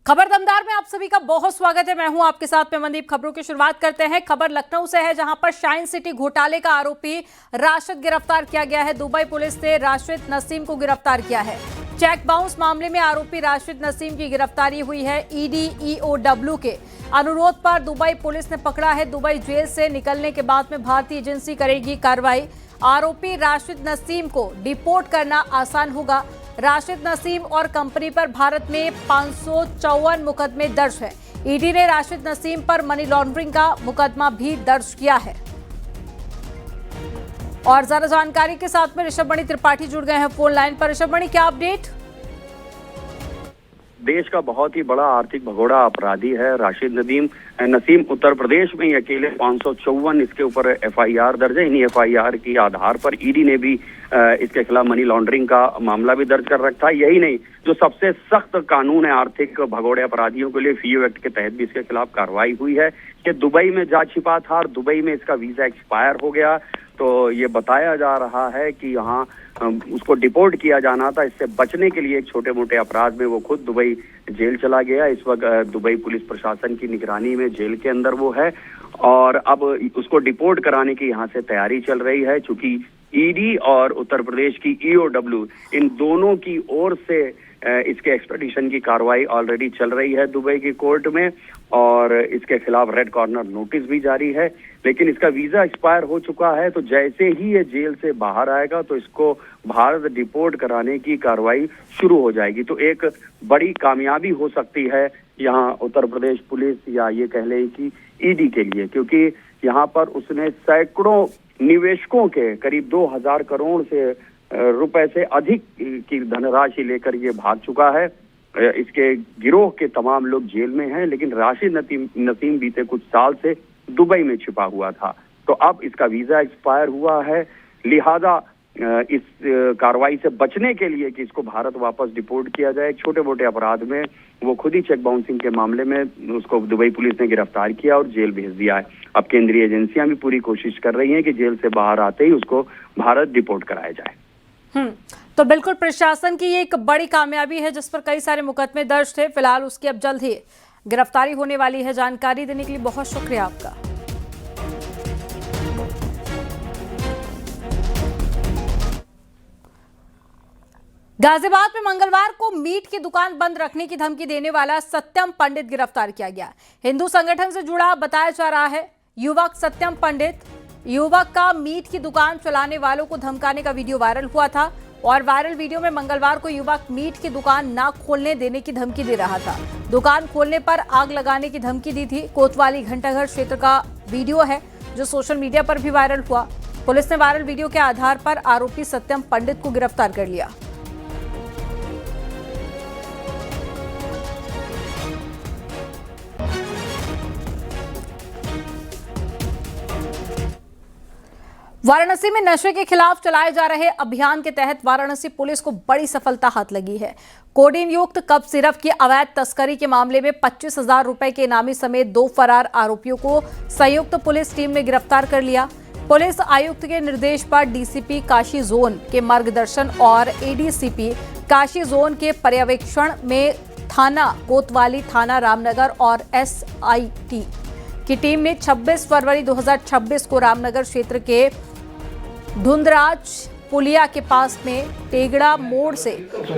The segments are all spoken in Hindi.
खबर दमदार में आप सभी का बहुत स्वागत है। मैं हूं आपके साथ में मनदीप। खबरों की शुरुआत करते हैं। खबर लखनऊ से है, जहां पर शाइन सिटी घोटाले का आरोपी राशिद गिरफ्तार किया गया है। दुबई पुलिस ने राशिद नसीम को गिरफ्तार किया है। चेक बाउंस मामले में आरोपी राशिद नसीम की गिरफ्तारी हुई है। ईडी EOW के अनुरोध पर दुबई पुलिस ने पकड़ा है। दुबई जेल से निकलने के बाद में भारतीय एजेंसी करेगी कार्रवाई। आरोपी राशिद नसीम को डिपोर्ट करना आसान होगा। राशिद नसीम और कंपनी पर भारत में 554 मुकदमे दर्ज है। ईडी ने राशिद नसीम पर मनी लॉन्ड्रिंग का मुकदमा भी दर्ज किया है। और ज्यादा जानकारी के साथ में ऋषभ त्रिपाठी जुड़ गए हैं फोन लाइन पर। ऋषभ, क्या अपडेट? देश का बहुत ही बड़ा आर्थिक भगोड़ा अपराधी है राशिद नसीम। उत्तर प्रदेश में ही अकेले 554 इसके ऊपर FIR दर्ज है। इन्हीं FIR की आधार पर ईडी ने भी इसके खिलाफ मनी लॉन्ड्रिंग का मामला भी दर्ज कर रखा है। यही नहीं, जो सबसे सख्त कानून है आर्थिक भगोड़े अपराधियों के लिए, FIO एक्ट के तहत भी इसके खिलाफ कार्रवाई हुई है। कि दुबई में जा छिपा था और दुबई में इसका वीजा एक्सपायर हो गया, तो ये बताया जा रहा है कि यहाँ उसको डिपोर्ट किया जाना था। इससे बचने के लिए एक छोटे मोटे अपराध में वो खुद दुबई जेल चला गया। इस वक्त दुबई पुलिस प्रशासन की निगरानी में जेल के अंदर वो है और अब उसको डिपोर्ट कराने की यहाँ से तैयारी चल रही है। चूंकि ईडी और उत्तर प्रदेश की EOW, इन दोनों की ओर से इसके एक्सट्राडिशन की कार्रवाई ऑलरेडी चल रही है दुबई की कोर्ट में और इसके खिलाफ रेड कॉर्नर नोटिस भी जारी है। लेकिन इसका वीजा एक्सपायर हो चुका है, तो जैसे ही ये जेल से बाहर आएगा तो इसको भारत डिपोर्ट कराने की कार्रवाई शुरू हो जाएगी। तो एक बड़ी कामयाबी हो सकती है यहाँ उत्तर प्रदेश पुलिस या ये कह लें कि ईडी के लिए, क्योंकि यहाँ पर उसने सैकड़ों निवेशकों के करीब 2000 करोड़ से रुपए से अधिक की धनराशि लेकर ये भाग चुका है। इसके गिरोह के तमाम लोग जेल में हैं, लेकिन राशिद नसीम बीते कुछ साल से दुबई में छिपा हुआ था। तो अब इसका वीजा एक्सपायर हुआ है, लिहाजा इस कार्रवाई से बचने के लिए कि इसको भारत वापस डिपोर्ट किया जाए, छोटे मोटे अपराध में वो खुद ही चेक बाउंसिंग के मामले में उसको दुबई पुलिस ने गिरफ्तार किया और जेल भेज दिया है। अब केंद्रीय एजेंसियां भी पूरी कोशिश कर रही हैं कि जेल से बाहर आते ही उसको भारत डिपोर्ट कराया जाए। तो बिल्कुल प्रशासन की ये एक बड़ी कामयाबी है, जिस पर कई सारे मुकदमे दर्ज थे। फिलहाल उसकी अब जल्द ही गिरफ्तारी होने वाली है। जानकारी देने के लिए बहुत शुक्रिया आपका। गाजियाबाद में मंगलवार को मीट की दुकान बंद रखने की धमकी देने वाला सत्यम पंडित गिरफ्तार किया गया। हिंदू संगठन से जुड़ा बताया जा रहा है युवक सत्यम पंडित। युवक का मीट की दुकान चलाने वालों को धमकाने का वीडियो वायरल हुआ था और वायरल वीडियो में मंगलवार को युवक मीट की दुकान ना खोलने देने की धमकी दे रहा था। दुकान खोलने पर आग लगाने की धमकी दी थी। कोतवाली घंटाघर क्षेत्र का वीडियो है जो सोशल मीडिया पर भी वायरल हुआ। पुलिस ने वायरल वीडियो के आधार पर आरोपी सत्यम पंडित को गिरफ्तार कर लिया। वाराणसी में नशे के खिलाफ चलाए जा रहे अभियान के तहत वाराणसी पुलिस को बड़ी सफलता हाथ लगी है। कोडीन युक्त कप सिरप की अवैध तस्करी के मामले में 25,000 रुपए के इनामी समेत 2 फरार आरोपियों को संयुक्त पुलिस टीम ने गिरफ्तार कर लिया। पुलिस आयुक्त के निर्देश पर DCP काशी जोन के मार्गदर्शन और ADCP काशी जोन के पर्यवेक्षण में थाना कोतवाली, थाना रामनगर और SIT की टीम ने 26 फरवरी 2026 को रामनगर क्षेत्र के धुंधराज पुलिया के पास में टेगड़ा मोड़ से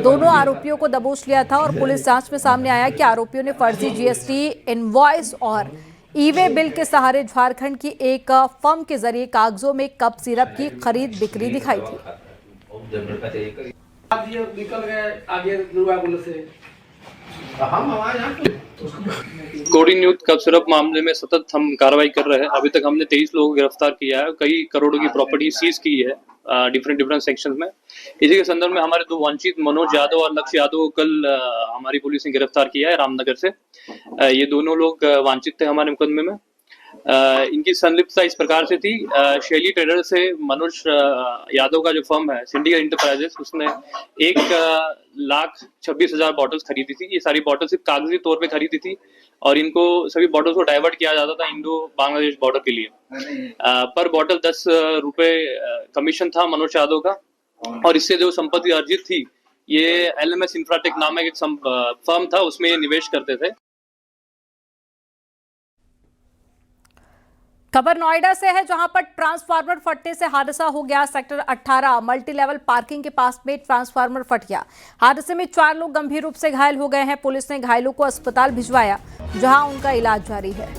दोनों आरोपियों को दबोच लिया था। और पुलिस जांच में सामने आया कि आरोपियों ने फर्जी GST इनवॉइस और ई-वे बिल के सहारे झारखंड की एक फर्म के जरिए कागजों में कप सिरप की खरीद बिक्री दिखाई थी। कोडीन युक्त कप सिरप मामले में सतत हम कार्रवाई कर रहे हैं। अभी तक हमने 23 लोगों को गिरफ्तार किया है। कई करोड़ों की प्रॉपर्टी सीज की है डिफरेंट सेक्शंस में। इसी के संदर्भ में हमारे 2 वंचित मनोज यादव और लक्ष्य यादव को कल हमारी पुलिस ने गिरफ्तार किया है रामनगर से। ये दोनों लोग वांछित थे हमारे मुकदमे में। इनकी संलिप्तता इस प्रकार से थी, शैली ट्रेडर से मनोज यादव का जो फर्म है सिंडिकेट इंटरप्राइजेस, उसने 1,26,000 बॉटल्स खरीदी थी। ये सारी बॉटल सिर्फ कागजी तौर पे खरीदी थी और इनको सभी बॉटल्स को डाइवर्ट किया जाता था इंडो बांग्लादेश बॉर्डर के लिए। पर बॉटल 10 रुपए कमीशन था मनोज यादव का। और इससे जो संपत्ति अर्जित थी ये LMS इंफ्राटेक नामक एक फर्म था, उसमें ये निवेश करते थे। खबर नोएडा से है, जहां पर ट्रांसफार्मर फटने से हादसा हो गया। सेक्टर 18 मल्टी लेवल पार्किंग के पास में ट्रांसफार्मर फट गया। हादसे में 4 लोग गंभीर रूप से घायल हो गए हैं। पुलिस ने घायलों को अस्पताल भिजवाया, जहां उनका इलाज जारी है।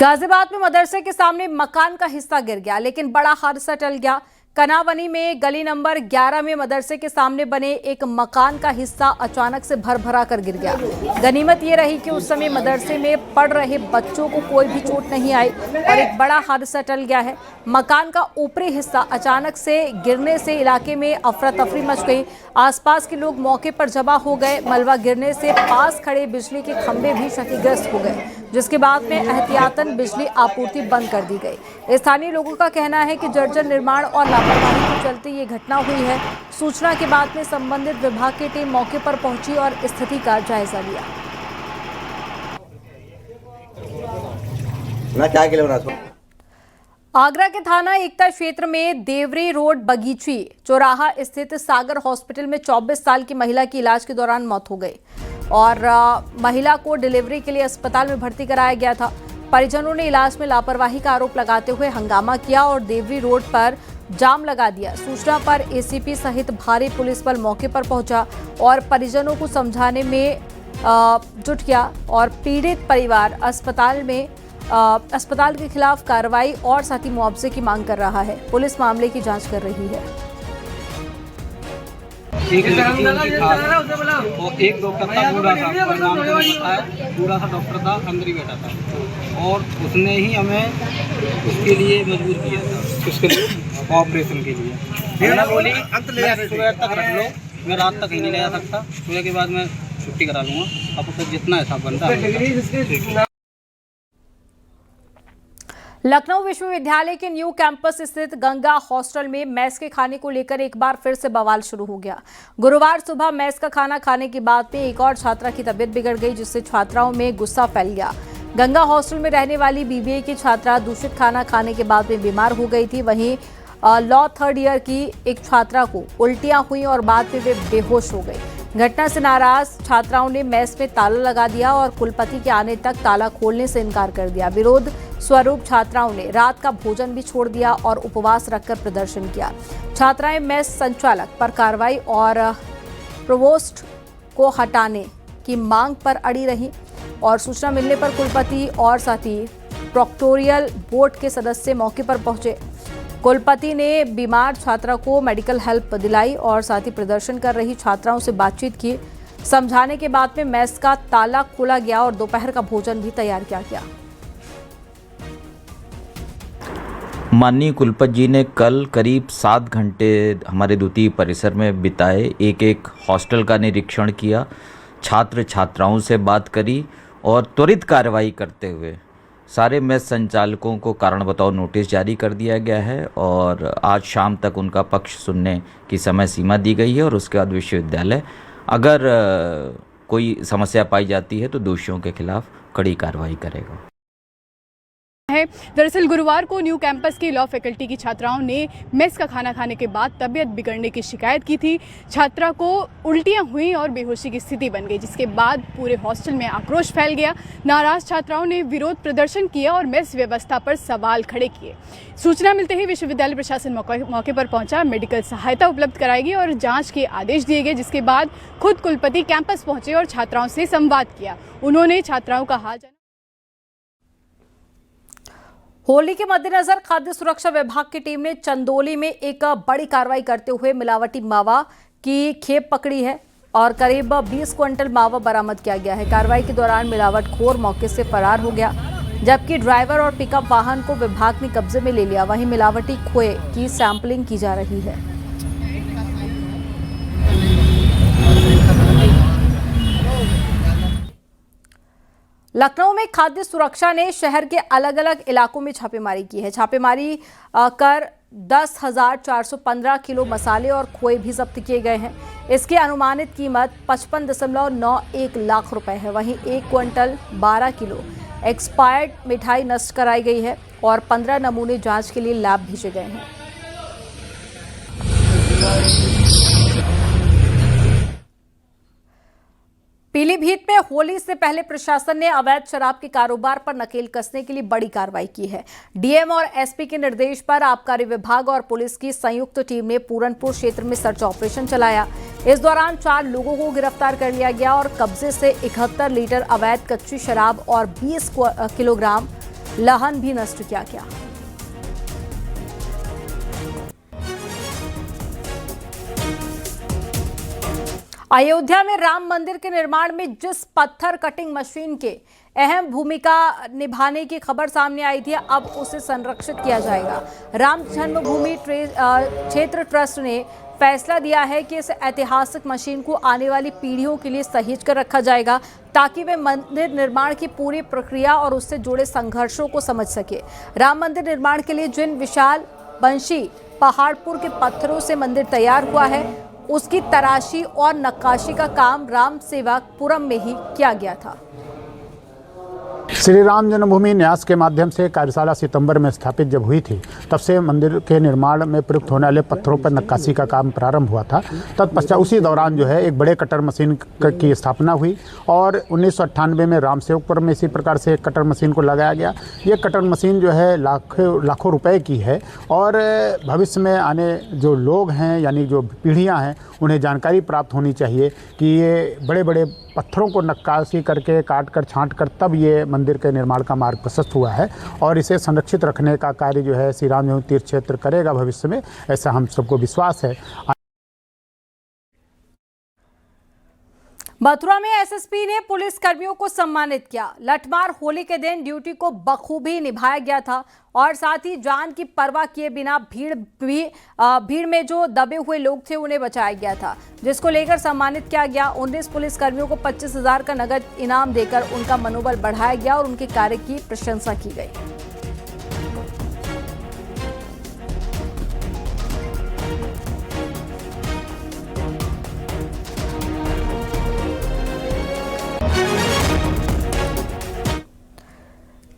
गाजियाबाद में मदरसे के सामने मकान का हिस्सा गिर गया, लेकिन बड़ा हादसा टल गया। कनावनी में गली नंबर 11 में मदरसे के सामने बने एक मकान का हिस्सा अचानक से भर कर गिर गया। गनीमत ये रही कि उस समय मदरसे में पढ़ रहे बच्चों को कोई भी चोट नहीं आई और एक बड़ा हादसा टल गया है। मकान का ऊपरी हिस्सा अचानक से गिरने से इलाके में अफरा तफरी मच गई। आसपास के लोग मौके पर जमा हो गए। मलबा गिरने से पास खड़े बिजली के खंभे भी क्षतिग्रस्त हो गए, जिसके बाद में एहतियातन बिजली आपूर्ति बंद कर दी गई। स्थानीय लोगों का कहना है कि जर्जर निर्माण और लापरवाही के चलते ये घटना हुई है। सूचना के बाद में संबंधित विभाग की टीम मौके पर पहुंची और स्थिति का जायजा लिया। आगरा के थाना एकता क्षेत्र में देवरी रोड बगीची चौराहा स्थित सागर हॉस्पिटल में 24 साल की महिला की इलाज के दौरान मौत हो गई और महिला को डिलीवरी के लिए अस्पताल में भर्ती कराया गया था। परिजनों ने इलाज में लापरवाही का आरोप लगाते हुए हंगामा किया और देवरी रोड पर जाम लगा दिया। सूचना पर एसीपी सहित भारी पुलिस बल मौके पर पहुंचा और परिजनों को समझाने में जुट गया और पीड़ित परिवार अस्पताल के खिलाफ कार्रवाई और साथ ही मुआवजे की मांग कर रहा है। पुलिस मामले की जांच कर रही है। एक लड़की उनकी खास और एक डॉक्टर था बूढ़ा सा, नाम तो नहीं बताया, बूढ़ा सा डॉक्टर था, अंदर ही बैठा था और उसने ही हमें उसके लिए मजबूर किया था। उसके लिए ऑपरेशन के लिए मैंने बोली सुबह तक रख लो, मैं रात तक ही नहीं ले जा सकता, सुबह के बाद मैं छुट्टी करा लूँगा, अब तो जितना हिसाब बनता है। लखनऊ विश्वविद्यालय के न्यू कैंपस स्थित गंगा हॉस्टल में मेस के खाने को लेकर एक बार फिर से बवाल शुरू हो गया। गुरुवार सुबह मेस का खाना खाने के बाद में एक और छात्रा की तबीयत बिगड़ गई, जिससे छात्राओं में गुस्सा फैल गया। गंगा हॉस्टल में रहने वाली बीबीए की छात्रा दूषित खाना खाने के बाद में बीमार हो गई थी। वहीं लॉ 3rd ईयर की एक छात्रा को उल्टियां हुई और बाद में वे बेहोश हो गई। घटना से नाराज छात्राओं ने मेस में ताला लगा दिया और कुलपति के आने तक ताला खोलने से इनकार कर दिया। विरोध स्वरूप छात्राओं ने रात का भोजन भी छोड़ दिया और उपवास रखकर प्रदर्शन किया। छात्राएं मेस संचालक पर कार्रवाई और प्रोवोस्ट को हटाने की मांग पर अड़ी रही और सूचना मिलने पर कुलपति और साथ ही प्रोक्टोरियल बोर्ड के सदस्य मौके पर पहुंचे। कुलपति ने बीमार छात्रा को मेडिकल हेल्प दिलाई और साथ ही प्रदर्शन कर रही छात्राओं से बातचीत की। समझाने के बाद में मेस का ताला खोला गया और दोपहर का भोजन भी तैयार किया गया। माननीय कुलपति जी ने कल करीब 7 घंटे हमारे द्वितीय परिसर में बिताए, एक हॉस्टल का निरीक्षण किया, छात्र छात्राओं से बात करी और त्वरित कार्रवाई करते हुए सारे मेस संचालकों को कारण बताओ नोटिस जारी कर दिया गया है और आज शाम तक उनका पक्ष सुनने की समय सीमा दी गई है और उसके बाद विश्वविद्यालय अगर कोई समस्या पाई जाती है तो दोषियों के खिलाफ कड़ी कार्रवाई करेगा। दरअसल गुरुवार को न्यू कैंपस की लॉ फैकल्टी की छात्राओं ने मेस का खाना खाने के बाद तबीयत बिगड़ने की शिकायत की थी। छात्रा को उल्टियां हुई और बेहोशी की स्थिति बन गई, जिसके बाद पूरे हॉस्टल में आक्रोश फैल गया। नाराज छात्राओं ने विरोध प्रदर्शन किया और मेस व्यवस्था पर सवाल खड़े किए। सूचना मिलते ही विश्वविद्यालय प्रशासन मौके पर पहुंचा, मेडिकल सहायता उपलब्ध कराई गई और जाँच के आदेश दिए गए, जिसके बाद खुद कुलपति कैंपस पहुंचे और छात्राओं से संवाद किया। उन्होंने छात्राओं का हाल जाना। होली के मद्देनजर खाद्य सुरक्षा विभाग की टीम ने चंदौली में एक बड़ी कार्रवाई करते हुए मिलावटी मावा की खेप पकड़ी है और करीब 20 क्विंटल मावा बरामद किया गया है। कार्रवाई के दौरान मिलावटखोर मौके से फरार हो गया, जबकि ड्राइवर और पिकअप वाहन को विभाग ने कब्जे में ले लिया। वहीं मिलावटी खोए की सैंपलिंग की जा रही है। लखनऊ में खाद्य सुरक्षा ने शहर के अलग अलग इलाकों में छापेमारी की है। छापेमारी कर 10,415 किलो मसाले और खोए भी जब्त किए गए हैं। इसकी अनुमानित कीमत 55.91 लाख रुपए है। वहीं 1 क्विंटल 12 किलो एक्सपायर्ड मिठाई नष्ट कराई गई है और 15 नमूने जांच के लिए लैब भेजे गए हैं। पीलीभीत में होली से पहले प्रशासन ने अवैध शराब के कारोबार पर नकेल कसने के लिए बड़ी कार्रवाई की है। डीएम और एसपी के निर्देश पर आबकारी विभाग और पुलिस की संयुक्त टीम ने पूरनपुर क्षेत्र में सर्च ऑपरेशन चलाया। इस दौरान 4 लोगों को गिरफ्तार कर लिया गया और कब्जे से 71 लीटर अवैध कच्ची शराब और 20 किलोग्राम लहन भी नष्ट किया गया। अयोध्या में राम मंदिर के निर्माण में जिस पत्थर कटिंग मशीन के अहम भूमिका निभाने की खबर सामने आई थी, अब उसे संरक्षित किया जाएगा। राम जन्मभूमि क्षेत्र ट्रस्ट ने फैसला दिया है कि इस ऐतिहासिक मशीन को आने वाली पीढ़ियों के लिए सहेज कर रखा जाएगा, ताकि वे मंदिर निर्माण की पूरी प्रक्रिया और उससे जुड़े संघर्षों को समझ सके। राम मंदिर निर्माण के लिए जिन विशाल बंशी पहाड़पुर के पत्थरों से मंदिर तैयार हुआ है, उसकी तराशी और नक्काशी का काम राम सेवकपुरम में ही किया गया था। श्री राम जन्मभूमि न्यास के माध्यम से कार्यशाला सितंबर में स्थापित जब हुई थी, तब से मंदिर के निर्माण में प्रयुक्त होने वाले पत्थरों पर नक्काशी का काम प्रारंभ हुआ था। तत्पश्चात उसी दौरान जो है एक बड़े कटर मशीन की स्थापना हुई और 1998 में राम सेवकपुर में इसी प्रकार से एक कटर मशीन को लगाया गया। ये कटर मशीन जो है लाखों रुपए की है और भविष्य में आने जो लोग हैं, यानी जो पीढ़ियाँ हैं, उन्हें जानकारी प्राप्त होनी चाहिए कि ये बड़े बड़े पत्थरों को नक्काशी करके काट कर छांट कर तब ये मंदिर के निर्माण का मार्ग प्रशस्त हुआ है और इसे संरक्षित रखने का कार्य जो है श्री राम जन्मभूमि तीर्थ क्षेत्र करेगा भविष्य में, ऐसा हम सबको विश्वास है। मथुरा में एसएसपी ने पुलिस कर्मियों को सम्मानित किया। लठमार होली के दिन ड्यूटी को बखूबी निभाया गया था और साथ ही जान की परवाह किए बिना भीड़ में जो दबे हुए लोग थे उन्हें बचाया गया था, जिसको लेकर सम्मानित किया गया। 19 पुलिस कर्मियों को 25,000 का नगद इनाम देकर उनका मनोबल बढ़ाया गया और उनके कार्य की प्रशंसा की गई।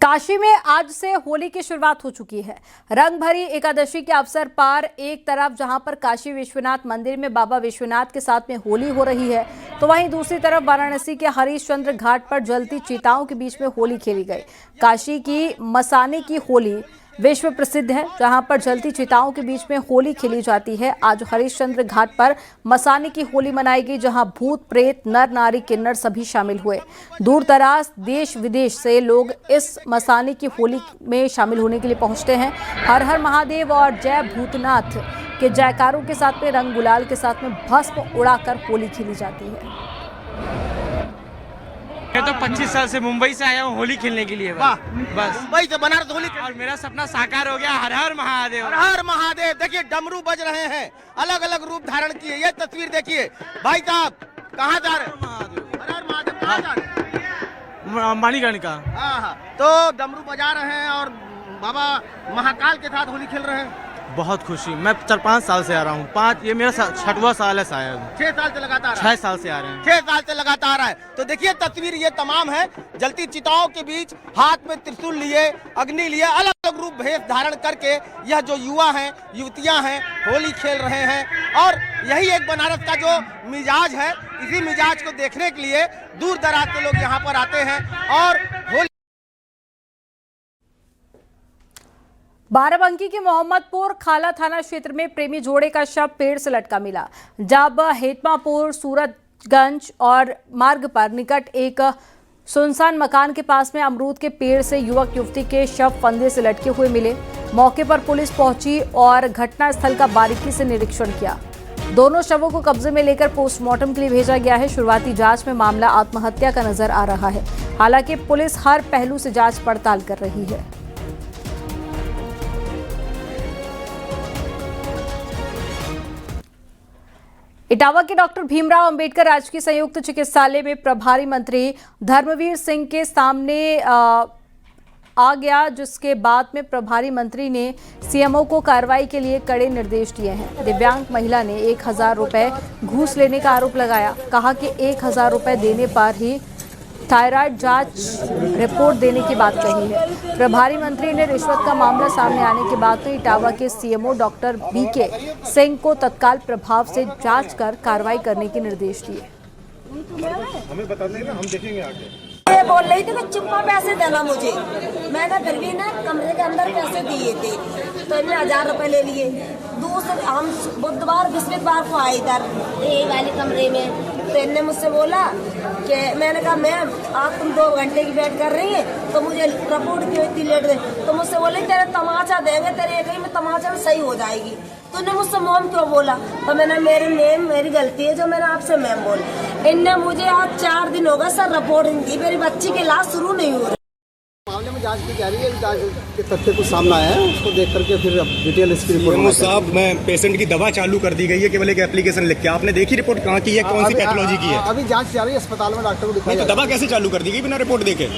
काशी में आज से होली की शुरुआत हो चुकी है। रंग भरी एकादशी के अवसर पर एक तरफ जहां पर काशी विश्वनाथ मंदिर में बाबा विश्वनाथ के साथ में होली हो रही है, तो वहीं दूसरी तरफ वाराणसी के हरिश्चंद्र घाट पर जलती चिताओं के बीच में होली खेली गई। काशी की मसाने की होली विश्व प्रसिद्ध है, जहां पर जलती चिताओं के बीच में होली खेली जाती है। आज हरिश्चंद्र घाट पर मसाने की होली मनाई गई, जहां भूत प्रेत नर नारी किन्नर सभी शामिल हुए। दूर दराज देश विदेश से लोग इस मसाने की होली में शामिल होने के लिए पहुंचते हैं। हर हर महादेव और जय भूतनाथ के जयकारों के साथ में रंग गुलाल के साथ में भस्म उड़ाकर होली खेली जाती है। मैं तो 25 साल से मुंबई से आया हूँ होली खेलने के लिए। बस मुंबई से बनारस होली और मेरा सपना साकार हो गया। हर हर महादेव, हर हर महादेव। देखिए डमरू बज रहे हैं, अलग अलग रूप धारण किए। ये तस्वीर देखिए भाई साहब, कहाँ जा रहे हैं? हर हर महादेव कहाँ जा रहे हैं? मालीगढ़ का। हाँ, तो डमरू बजा रहे हैं और बाबा महाकाल के साथ होली खेल रहे हैं। बहुत खुशी। मैं 4-5 साल से आ रहा हूँ। ये मेरा 6वां साल है शायद। 6 साल से लगातार? 6 साल से आ रहे हैं। 6 साल से लगातार है। तो देखिए तस्वीर ये तमाम है, जलती चिताओं के बीच हाथ में त्रिशूल लिए, अग्नि लिए, अलग अलग रूप भेष धारण करके यह जो युवा हैं, युवतियां हैं, होली खेल रहे हैं। और यही एक बनारस का जो मिजाज है, इसी मिजाज को देखने के लिए दूर दराज के लोग यहाँ पर आते हैं और होली। बाराबंकी के मोहम्मदपुर खाला थाना क्षेत्र में प्रेमी जोड़े का शव पेड़ से लटका मिला, जब हेतमापुर सूरतगंज और मार्ग पर निकट एक सुनसान मकान के पास में अमरूद के पेड़ से युवक युवती के शव फंदे से लटके हुए मिले। मौके पर पुलिस पहुंची और घटनास्थल का बारीकी से निरीक्षण किया। दोनों शवों को कब्जे में लेकर पोस्टमार्टम के लिए भेजा गया है। शुरुआती जांच में मामला आत्महत्या का नजर आ रहा है। हालांकि पुलिस हर पहलू से जांच पड़ताल कर रही है। इटावा के डॉक्टर भीमराव अंबेडकर राजकीय संयुक्त चिकित्सालय में प्रभारी मंत्री धर्मवीर सिंह के सामने आ गया, जिसके बाद में प्रभारी मंत्री ने सीएमओ को कार्रवाई के लिए कड़े निर्देश दिए हैं। दिव्यांग महिला ने 1000 रुपए घूस लेने का आरोप लगाया। कहा कि 1000 रुपए देने पर ही थायराइड जांच रिपोर्ट देने की बात कही है। प्रभारी मंत्री ने रिश्वत का मामला सामने आने के बाद तो इटावा के सीएमओ डॉक्टर बीके सिंह को तत्काल प्रभाव से जांच कर कार्रवाई करने के निर्देश दिए। हमें बता देना, हम देखेंगे आगे। ये बोल रही थी कि चुप्पा पैसे देना मुझे, मैंने फिर भी ना कमरे के अंदर पैसे दिए थे, तो इन्हें 1000 रुपए ले लिए। दूसरे हम बुधवार बृहस्पतिवार को आए इधर ये वाले कमरे में, तो इन्हें मुझसे बोला कि मैंने कहा मैम आप तुम 2 घंटे की वेट कर रही है तो मुझे रिपोर्ट क्यों इतनी लेट दे। तो मुझसे बोले तेरे तमाचा देंगे, तेरे एक ही में तमाचा में सही हो जाएगी। तूने मुझसे मैम क्यों बोला, तो मैंने मेरी गलती है जो मैंने आपसे मैम बोला। इनने मुझे आज 4 दिन हो गए सर रिपोर्ट दी, मेरी बच्ची की इलाज शुरू नहीं हो रही। मामले में जांच की जा रही है, जांच के तथ्य कुछ सामने आया है, उसको देख करके फिर डिटेल इसकी रिपोर्ट साहब में पेशेंट की दवा चालू कर दी गई है, केवल एक एप्लीकेशन लिख के। आपने देखी रिपोर्ट कहाँ की है, कौन सी पैथोलॉजी की है? अभी जांच जा रही है, अस्पताल में डॉक्टर को दिखाया। दवा कैसे चालू कर दी गई बिना रिपोर्ट देखे?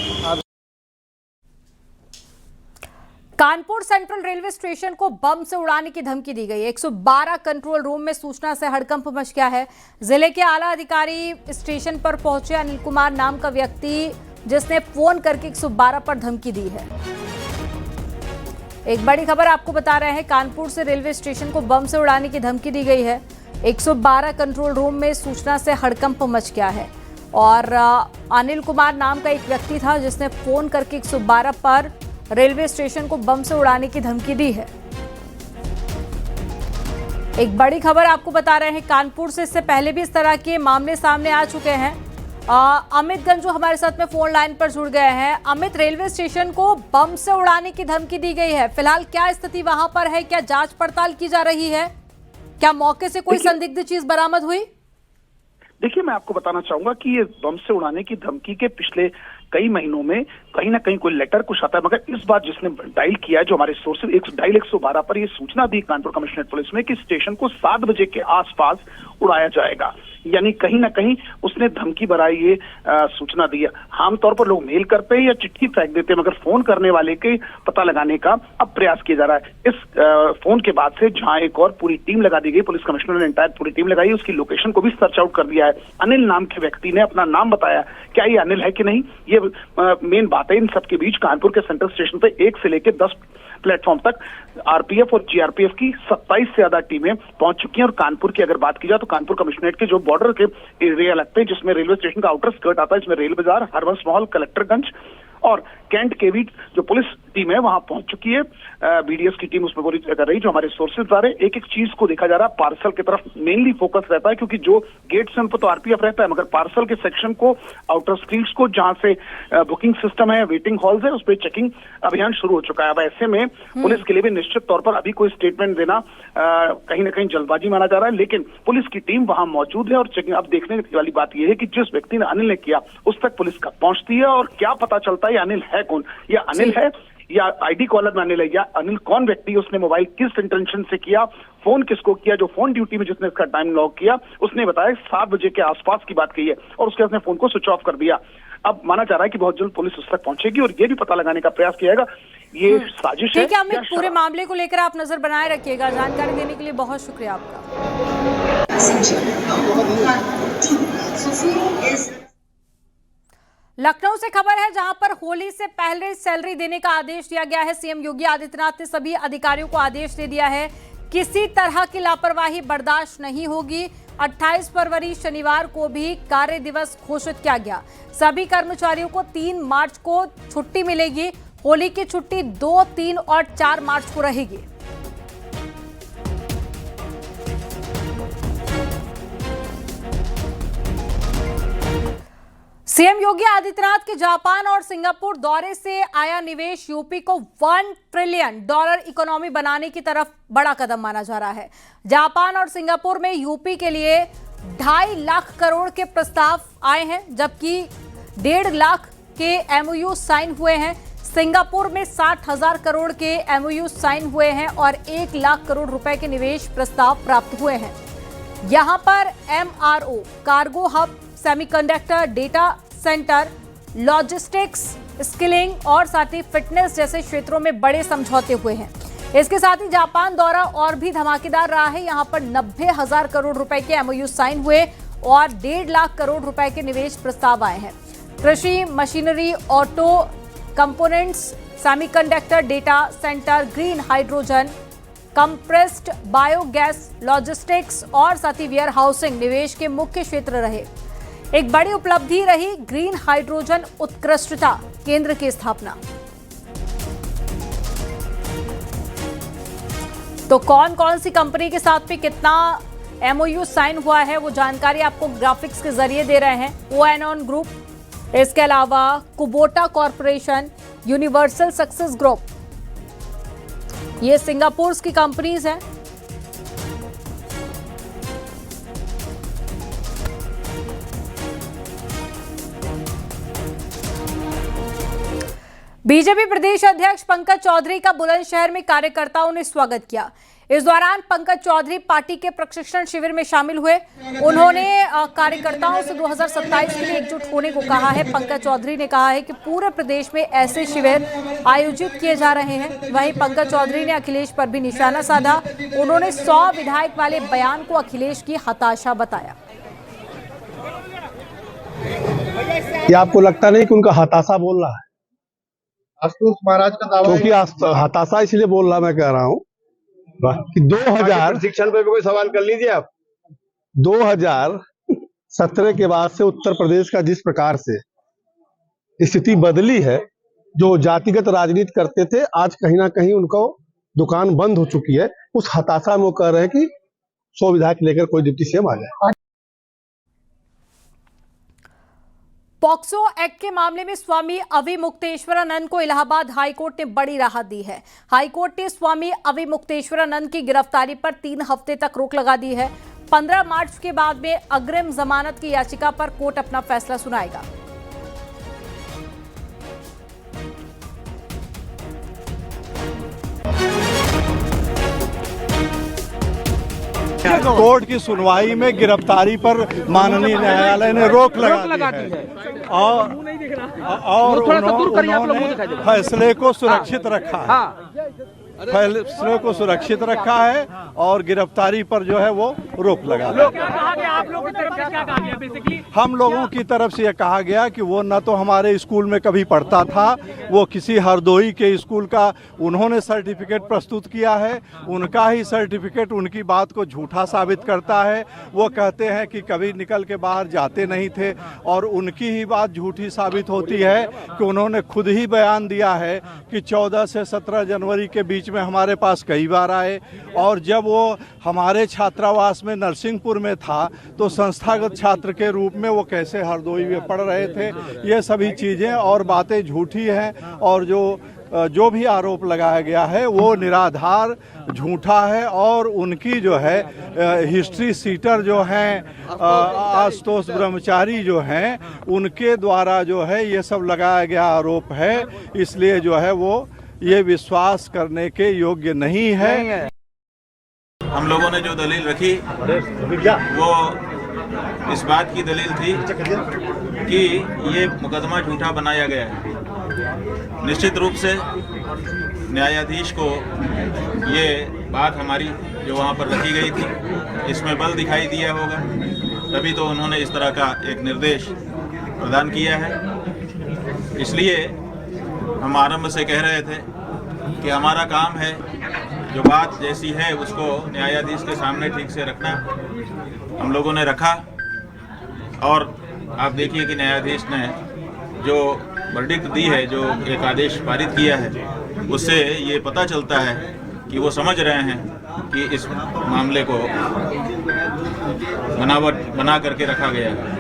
कानपुर सेंट्रल रेलवे स्टेशन को बम से उड़ाने की धमकी दी गई। 112 कंट्रोल रूम में सूचना से हड़कंप मच गया है। जिले के आला अधिकारी स्टेशन पर पहुंचे अनिल कुमार नाम का व्यक्ति, जिसने फोन करके 112 पर धमकी दी है। एक बड़ी खबर आपको बता रहे हैं, कानपुर से रेलवे स्टेशन को बम से उड़ाने की धमकी दी गई है। 112 कंट्रोल रूम में सूचना से हड़कंप मच गया है और अनिल कुमार नाम का एक व्यक्ति था जिसने फोन करके 112 पर रेलवे स्टेशन को बम से उड़ाने की धमकी दी है। एक बड़ी खबर आपको बता रहे हैं, कानपुर से इससे पहले भी इस तरह के मामले सामने आ चुके हैं। अमित गंजू हमारे साथ में फोन लाइन पर जुड़ गए हैं। अमित, रेलवे स्टेशन को बम से उड़ाने की धमकी दी गई है, फिलहाल क्या स्थिति वहां पर है? क्या जांच पड़ताल की जा रही है? क्या मौके से कोई संदिग्ध चीज बरामद हुई? देखिए, मैं आपको बताना चाहूंगा कि ये बम से उड़ाने की धमकी के पिछले कई महीनों में कहीं ना कहीं कोई लेटर कुछ आता है, मगर इस बार जिसने डायल किया, जो हमारे सोर्सेज डायल 112 पर ये सूचना दी कानपुर कमिश्नरेट पुलिस में कि स्टेशन को 7 बजे के आसपास उड़ाया जाएगा, यानी कहीं ना कहीं उसने धमकी भरा ये सूचना दी है। आमतौर पर लोग मेल करते हैं या चिट्ठी फेंक देते हैं, मगर फोन करने वाले के पता लगाने का अब प्रयास किया जा रहा है। इस फोन के बाद से जहां एक और पूरी टीम लगा दी गई, पुलिस कमिश्नर ने एंटायर पूरी टीम लगाई, उसकी लोकेशन को भी सर्च आउट कर दिया है। अनिल नाम के व्यक्ति ने अपना नाम बताया, क्या ये अनिल है कि नहीं, ये मेन बात है इन सबके बीच। कानपुर के सेंट्रल स्टेशन पे 1 से लेकर 10 प्लेटफॉर्म तक आरपीएफ और जीआरपीएफ की 27 से ज्यादा टीमें पहुंच चुकी हैं। और कानपुर की अगर बात की जाए तो कानपुर कमिश्नरेट के जो बॉर्डर के एरिया लगते हैं, जिसमें रेलवे स्टेशन का आउटर स्कर्ट आता है, जिसमें रेल बाजार, हरवंश महल, कलेक्टरगंज और कैंट के बीच जो पुलिस टीम है वहां पहुंच चुकी है। बीडीएस की टीम उसमें पूरी कर रही, जो हमारे सोर्सेज बता रहे, एक एक चीज को देखा जा रहा है। पार्सल की तरफ मेनली फोकस रहता है, क्योंकि जो गेट्स हैं उन पर तो आरपीएफ रहता है, मगर पार्सल के सेक्शन को, आउटर स्ट्रीट्स को, जहां से बुकिंग सिस्टम है, वेटिंग हॉल्स है, उस पर चेकिंग अभियान शुरू हो चुका है। अब ऐसे में पुलिस के लिए भी निश्चित तौर पर अभी कोई स्टेटमेंट देना कहीं ना कहीं जल्दबाजी माना जा रहा है, लेकिन पुलिस की टीम वहां मौजूद है और चेकिंग। अब देखने वाली बात यह है कि जिस व्यक्ति ने अनिल ने किया उस तक पुलिस का पहुंचती है और क्या पता चलता है अनिल है कौन, या अनिल है या आईडी कॉलर में अनिल है, या अनिल कौन व्यक्ति, उसने मोबाइल किस इंटेंशन से किया, फोन किसको किया, जो फोन ड्यूटी में जिसने इसका टाइम लॉग किया उसने बताया 7 बजे के आसपास की बात कही है और उसके बाद फोन को स्विच ऑफ कर दिया। अब माना जा रहा है कि बहुत जल्द पुलिस उस तक पहुंचेगी और ये भी पता लगाने का प्रयास किया जाएगा ये साजिश है। ठीक है अमित, पूरे मामले को लेकर आप नजर बनाए रखिएगा। जानकारी देने के लिए बहुत शुक्रिया आपका। लखनऊ से खबर है, जहां पर होली से पहले सैलरी देने का आदेश दिया गया है। सीएम योगी आदित्यनाथ ने सभी अधिकारियों को आदेश दे दिया है, किसी तरह की लापरवाही बर्दाश्त नहीं होगी। 28 फरवरी शनिवार को भी कार्य दिवस घोषित किया गया। सभी कर्मचारियों को 3 मार्च को छुट्टी मिलेगी। होली की छुट्टी 2, 3 और 4 मार्च को रहेगी। सीएम योगी आदित्यनाथ के जापान और सिंगापुर दौरे से आया निवेश यूपी को $1 ट्रिलियन इकोनॉमी बनाने की तरफ बड़ा कदम माना जा रहा है। जापान और सिंगापुर में यूपी के लिए 2.5 लाख करोड़ के प्रस्ताव आए हैं, जबकि 1.5 लाख के एमओयू साइन हुए हैं। सिंगापुर में 60,000 करोड़ के एमओयू साइन हुए हैं और 1 लाख करोड़ रुपए के निवेश प्रस्ताव प्राप्त हुए हैं। यहां पर MRO, cargo hub, semiconductor, data centre, logistics, skilling और साथ ही फिटनेस जैसे क्षेत्रों में बड़े समझौते हुए हैं। इसके साथ ही जापान दौरा और भी धमाकेदार रहा है। यहां पर 90,000 करोड़ रुपए के एमओयू साइन हुए और 1.5 लाख करोड़ रुपए के निवेश प्रस्ताव आए हैं। कृषि machinery, auto components, semiconductor, data centre, green hydrogen, compressed biogas, logistics और साथ ही वेयर हाउसिंग निवेश के मुख्य क्षेत्र रहे। एक बड़ी उपलब्धि रही ग्रीन हाइड्रोजन उत्कृष्टता केंद्र की स्थापना। तो कौन कौन सी कंपनी के साथ में कितना एमओयू साइन हुआ है वो जानकारी आपको ग्राफिक्स के जरिए दे रहे हैं ओएनऑन ग्रुप, इसके अलावा Kubota corporation, universal success group, ये सिंगापुर की कंपनीज हैं। बीजेपी प्रदेश अध्यक्ष पंकज चौधरी का बुलंदशहर में कार्यकर्ताओं ने स्वागत किया। इस दौरान पंकज चौधरी पार्टी के प्रशिक्षण शिविर में शामिल हुए। उन्होंने कार्यकर्ताओं से 2027 के लिए एकजुट होने को कहा है। पंकज चौधरी ने कहा है कि पूरे प्रदेश में ऐसे शिविर आयोजित किए जा रहे हैं। वहीं पंकज चौधरी ने अखिलेश पर भी निशाना साधा। उन्होंने 100 विधायक वाले बयान को अखिलेश की हताशा बताया। क्या आपको लगता नहीं कि उनका हताशा बोल रहा है? आशुतोष महाराज का दावा क्योंकि हताशा इसलिए बोल रहा, मैं कह रहा हूँ कि 2000 शिक्षण पे कोई सवाल कर लीजिए आप। 2017 के बाद से उत्तर प्रदेश का जिस प्रकार से स्थिति बदली है, जो जातिगत राजनीति करते थे, आज कहीं ना कहीं उनको दुकान बंद हो चुकी है। उस हताशा में वो कह रहे हैं कि 100 विधायक लेकर कोई डिप्टी सीएम आ जाए। पॉक्सो एक्ट के मामले में स्वामी अविमुक्तेश्वरानंद को इलाहाबाद हाईकोर्ट ने बड़ी राहत दी है। हाईकोर्ट ने स्वामी अविमुक्तेश्वरानंद की गिरफ्तारी पर 3 हफ्ते तक रोक लगा दी है। 15 मार्च के बाद में अग्रिम जमानत की याचिका पर कोर्ट अपना फैसला सुनाएगा। कोर्ट की सुनवाई में गिरफ्तारी पर माननीय न्यायालय ने रोक लगा दी है और उन्होंने फैसले को सुरक्षित रखा है। फैसले को सुरक्षित रखा है और गिरफ्तारी पर जो है वो रोक लगा। हम लोगों की तरफ से यह कहा गया कि वो न तो हमारे स्कूल में कभी पढ़ता था, वो किसी हरदोई के स्कूल का उन्होंने सर्टिफिकेट प्रस्तुत किया है। उनका ही सर्टिफिकेट उनकी बात को झूठा साबित करता है। वो कहते हैं कि कभी निकल के बाहर जाते नहीं थे और उनकी ही बात झूठी साबित होती है कि उन्होंने खुद ही बयान दिया है कि 14 से 17 जनवरी के बीच में हमारे पास कई बार आए और जब वो हमारे छात्रावास में नरसिंहपुर में था तो संस्थागत छात्र के रूप में वो कैसे हरदोई में पढ़ रहे थे। ये सभी चीज़ें और बातें झूठी हैं और जो भी आरोप लगाया गया है वो निराधार झूठा है। और उनकी जो है हिस्ट्री सीटर जो हैं आशुतोष ब्रह्मचारी जो हैं, उनके द्वारा जो है ये सब लगाया गया आरोप है। इसलिए जो है वो ये विश्वास करने के योग्य नहीं है। हम लोगों ने जो दलील रखी वो इस बात की दलील थी कि ये मुकदमा झूठा बनाया गया है। निश्चित रूप से न्यायाधीश को ये बात हमारी जो वहाँ पर रखी गई थी इसमें बल दिखाई दिया होगा, तभी तो उन्होंने इस तरह का एक निर्देश प्रदान किया है। इसलिए हम आरंभ से कह रहे थे कि हमारा काम है जो बात जैसी है उसको न्यायाधीश के सामने ठीक से रखना। हम लोगों ने रखा और आप देखिए कि न्यायाधीश ने जो वर्डिक्ट दी है, जो एक आदेश पारित किया है, उससे ये पता चलता है कि वो समझ रहे हैं कि इस मामले को बनावट बना करके रखा गया है।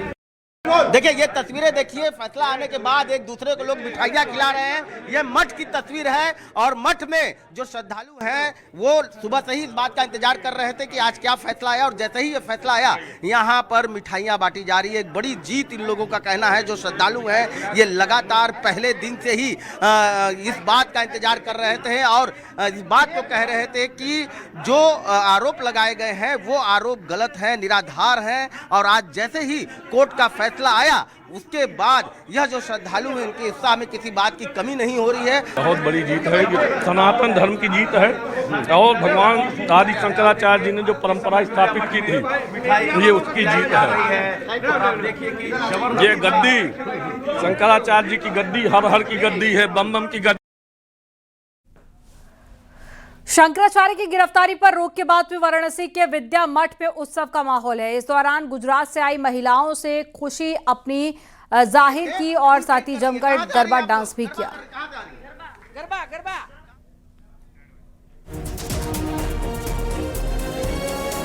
देखिए ये तस्वीरें देखिए, फैसला आने के बाद एक दूसरे को लोग मिठाइयाँ खिला रहे हैं। ये मठ की तस्वीर है और मठ में जो श्रद्धालु हैं वो सुबह से ही इस बात का इंतजार कर रहे थे कि आज क्या फैसला आया, और जैसे ही ये फैसला आया यहाँ पर मिठाइयाँ बांटी जा रही है। एक बड़ी जीत इन लोगों का कहना है। जो श्रद्धालु हैं ये लगातार पहले दिन से ही इस बात का इंतजार कर रहे थे और इस बात को कह रहे थे कि जो आरोप लगाए गए हैं वो आरोप गलत हैं, निराधार हैं। और आज जैसे ही कोर्ट का फैसला फैसला आया उसके बाद यह जो श्रद्धालु हैं इनके उत्साह में किसी बात की कमी नहीं हो रही है। बहुत बड़ी जीत है, ये सनातन धर्म की जीत है और भगवान आदि शंकराचार्य जी ने जो परंपरा स्थापित की थी ये उसकी जीत है। ये गद्दी शंकराचार्य जी की गद्दी, हर हर की गद्दी है, बम बम की गद्दी। शंकराचार्य की गिरफ्तारी पर रोक के बाद भी वाराणसी के विद्या मठ पे उत्सव का माहौल है। इस दौरान गुजरात से आई महिलाओं से खुशी अपनी जाहिर की और साथ ही जमकर गरबा डांस भी किया।